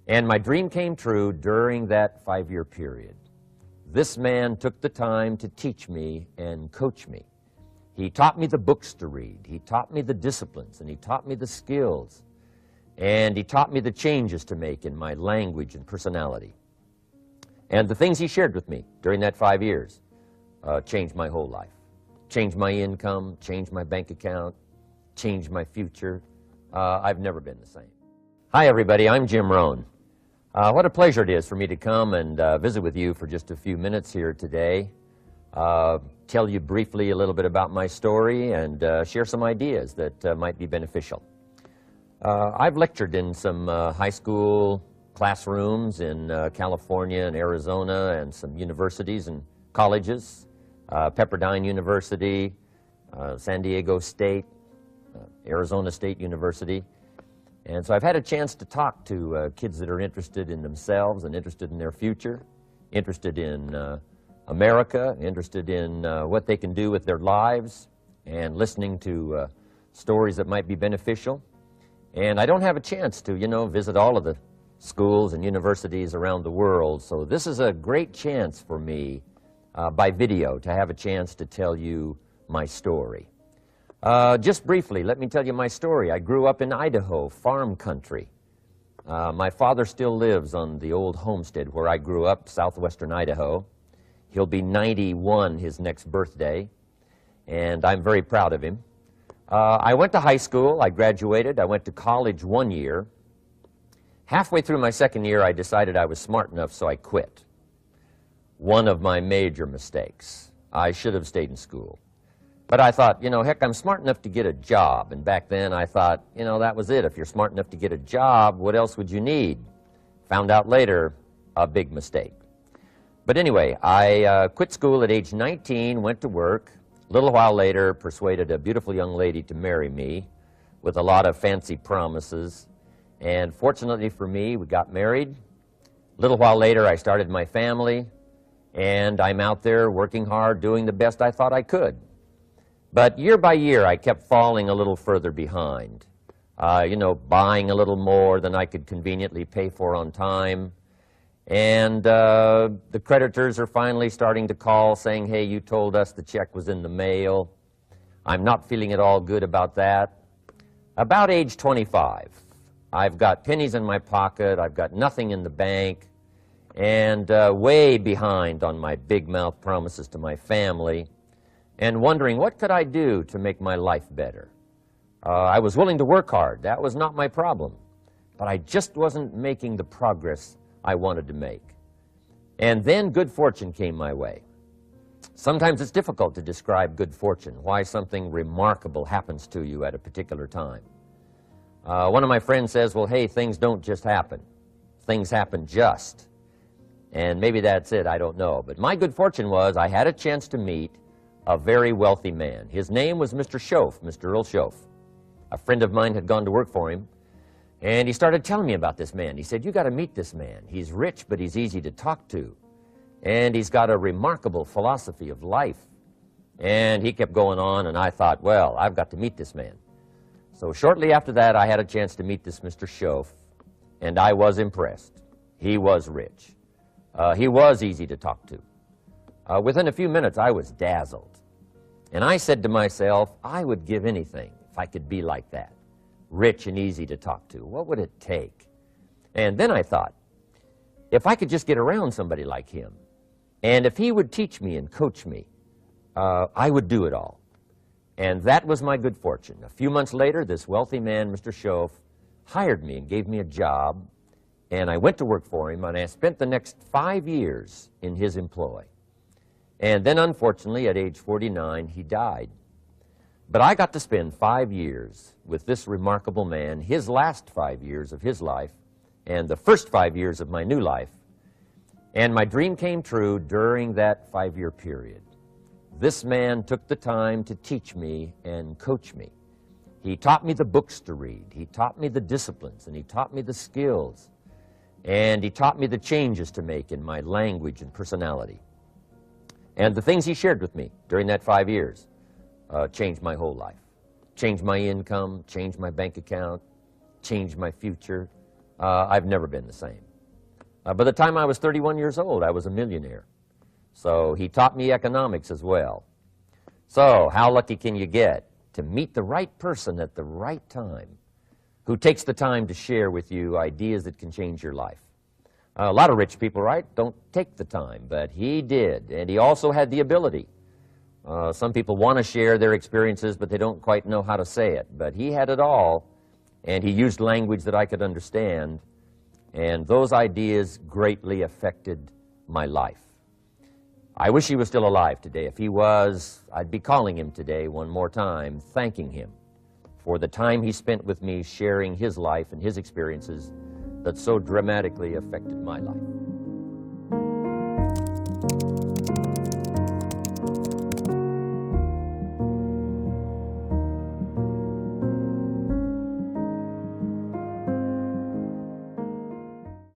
And my dream came true during that 5-year period. This man took the time to teach me and coach me. He taught me the books to read. He taught me the disciplines, and he taught me the skills. And he taught me the changes to make in my language and personality. And the things he shared with me during that 5 years changed my whole life. Changed my income, changed my bank account, changed my future. I've never been the same. Hi, everybody. I'm Jim Rohn. What a pleasure it is for me to come and visit with you for just a few minutes here today. Tell you briefly a little bit about my story and share some ideas that might be beneficial. I've lectured in some high school classrooms in California and Arizona and some universities and colleges, Pepperdine University, San Diego State, Arizona State University. And so I've had a chance to talk to kids that are interested in themselves and interested in their future, interested in America, interested in what they can do with their lives, and listening to stories that might be beneficial. And I don't have a chance to, visit all of the schools and universities around the world, so this is a great chance for me by video to have a chance to tell you my story. Just briefly, let me tell you my story. I grew up in Idaho, farm country. My father still lives on the old homestead where I grew up, southwestern Idaho. He'll be 91 his next birthday, and I'm very proud of him. I went to high school. I graduated. I went to college 1 year. Halfway through my second year, I decided I was smart enough, so I quit. One of my major mistakes. I should have stayed in school. But I thought, heck, I'm smart enough to get a job. And back then I thought, that was it. If you're smart enough to get a job, what else would you need? Found out later, a big mistake. But anyway, I quit school at age 19, went to work. A little while later, persuaded a beautiful young lady to marry me with a lot of fancy promises. And fortunately for me, we got married. A little while later, I started my family. And I'm out there working hard, doing the best I thought I could. But year by year, I kept falling a little further behind, buying a little more than I could conveniently pay for on time. And the creditors are finally starting to call saying, hey, you told us the check was in the mail. I'm not feeling at all good about that. About age 25, I've got pennies in my pocket, I've got nothing in the bank, and way behind on my big mouth promises to my family, and wondering what could I do to make my life better. I was willing to work hard. That was not my problem. But I just wasn't making the progress I wanted to make. And then good fortune came my way. Sometimes it's difficult to describe good fortune, why something remarkable happens to you at a particular time. One of my friends says, well, hey, things don't just happen. Things happen just. And maybe that's it, I don't know. But my good fortune was I had a chance to meet a very wealthy man. His name was Mr. Schoaf, Mr. Earl Schoaf. A friend of mine had gone to work for him, and he started telling me about this man. He said, you got to meet this man. He's rich, but he's easy to talk to. And he's got a remarkable philosophy of life. And he kept going on, and I thought, well, I've got to meet this man. So shortly after that, I had a chance to meet this Mr. Schoaf, and I was impressed. He was rich. He was easy to talk to. Within a few minutes, I was dazzled. And I said to myself, I would give anything if I could be like that, rich and easy to talk to. What would it take? And then I thought, if I could just get around somebody like him, and if he would teach me and coach me, I would do it all. And that was my good fortune. A few months later, this wealthy man, Mr. Schoaf, hired me and gave me a job, and I went to work for him, and I spent the next 5 years in his employ. And then, unfortunately, at age 49, he died. But I got to spend 5 years with this remarkable man, his last 5 years of his life, and the first 5 years of my new life. And my dream came true during that 5-year period. This man took the time to teach me and coach me. He taught me the books to read. He taught me the disciplines, and he taught me the skills. And he taught me the changes to make in my language and personality. And the things he shared with me during that 5 years changed my whole life. Changed my income, changed my bank account, changed my future. I've never been the same. By the time I was 31 years old, I was a millionaire. So he taught me economics as well. So how lucky can you get to meet the right person at the right time who takes the time to share with you ideas that can change your life? A lot of rich people, right, don't take the time, but he did, and he also had the ability. Some people want to share their experiences, but they don't quite know how to say it. But he had it all, and he used language that I could understand, and those ideas greatly affected my life. I wish he was still alive today. If he was, I'd be calling him today one more time, thanking him for the time he spent with me sharing his life and his experiences that so dramatically affected my life.